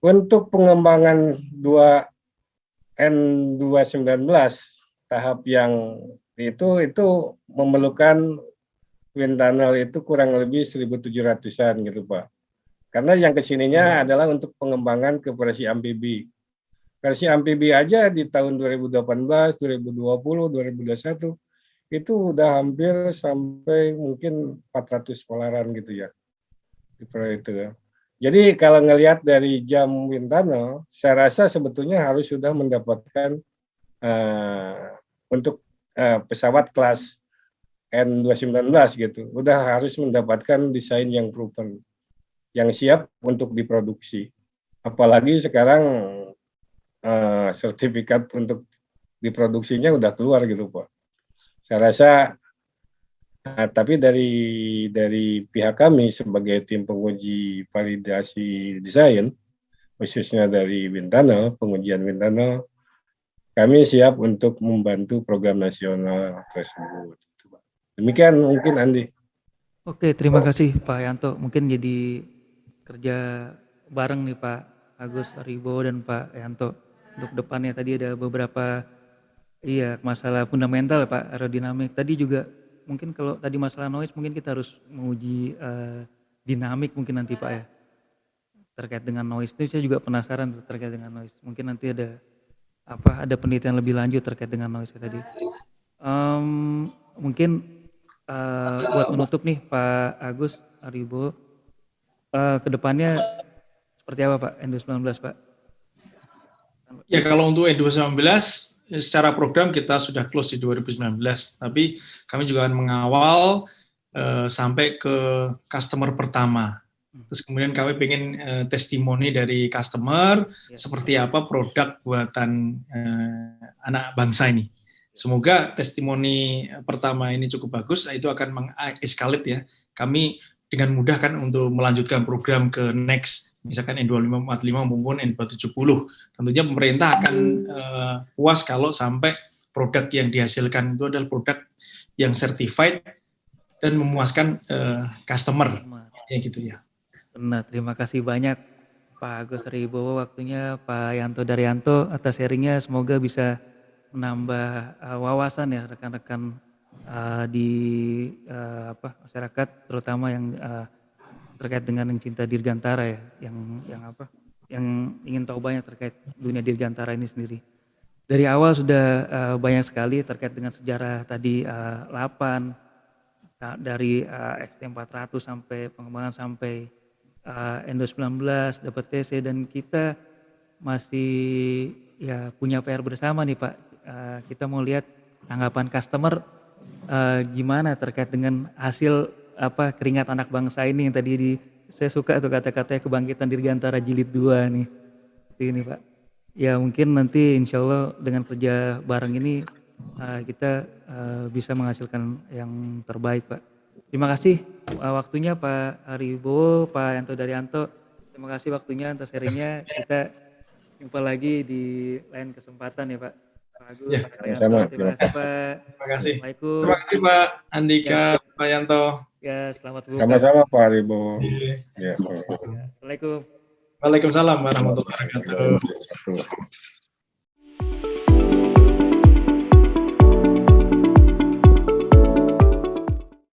untuk pengembangan 2N219 tahap yang itu memerlukan wind tunnel itu kurang lebih 1.700-an gitu Pak. Karena yang kesininya adalah untuk pengembangan ke versi amfibi. Versi amfibi aja di tahun 2018, 2020, 2021 itu udah hampir sampai mungkin 400 polaran gitu ya. Itu ya. Jadi kalau ngelihat dari jam wind tunnel, saya rasa sebetulnya harus sudah mendapatkan untuk pesawat kelas N219 gitu, udah harus mendapatkan desain yang proven, yang siap untuk diproduksi. Apalagi sekarang sertifikat untuk diproduksinya udah keluar gitu Pak. Saya rasa, tapi dari pihak kami sebagai tim penguji validasi desain, khususnya dari wind tunnel, pengujian wind tunnel, kami siap untuk membantu program nasional tersebut. Demikian mungkin Andi. Oke, terima kasih Pak Yanto. Mungkin jadi kerja bareng nih Pak Agus Aribo dan Pak Yanto. Untuk depannya tadi ada beberapa masalah fundamental ya Pak, aerodinamik. Tadi juga mungkin kalau tadi masalah noise mungkin kita harus menguji dinamik mungkin nanti Pak ya. Terkait dengan noise itu saya juga penasaran terkait dengan noise. Mungkin nanti ada penelitian lebih lanjut terkait dengan noise tadi. Mungkin buat menutup nih Pak Agus Aribo, kedepannya seperti apa Pak N219 Pak? Ya kalau untuk N219 secara program kita sudah close di 2019, tapi kami juga akan mengawal sampai ke customer pertama. Terus kemudian kami pengen testimoni dari customer seperti apa produk buatan anak bangsa ini. Semoga testimoni pertama ini cukup bagus, itu akan mengeskalate ya. Kami dengan mudah kan untuk melanjutkan program ke next, misalkan N2545 maupun N270. Tentunya pemerintah akan puas kalau sampai produk yang dihasilkan itu adalah produk yang certified dan memuaskan customer, ya gitu ya. Benar, terima kasih banyak Pak Agus Aribo, waktunya Pak Yanto Daryanto atas sharingnya, semoga bisa menambah wawasan ya rekan-rekan di masyarakat, terutama yang terkait dengan yang cinta Dirgantara ya, yang ingin tahu banyak terkait dunia Dirgantara ini sendiri. Dari awal sudah banyak sekali terkait dengan sejarah tadi 8 dari XT400 sampai pengembangan sampai N219 dapat TC, dan kita masih ya punya PR bersama nih Pak. Kita mau lihat tanggapan customer gimana terkait dengan hasil keringat anak bangsa ini yang tadi saya suka tuh kata-katanya kebangkitan Dirgantara jilid 2 nih. Seperti ini Pak. Ya mungkin nanti insya Allah dengan kerja bareng ini kita bisa menghasilkan yang terbaik Pak. Terima kasih waktunya Pak Aribo, Pak Yanto Daryanto. Terima kasih waktunya atas sharingnya. Kita jumpa lagi di lain kesempatan ya Pak. Pak Agus, Ya, Pak Yanto. Terima kasih Pak. Terima kasih. Assalamualaikum. Terima kasih Pak Andika, Pak Yanto. Ya, selamat berbuka. Sama-sama Pak Aribo. Ya. Assalamualaikum. Waalaikumsalam warahmatullahi wabarakatuh.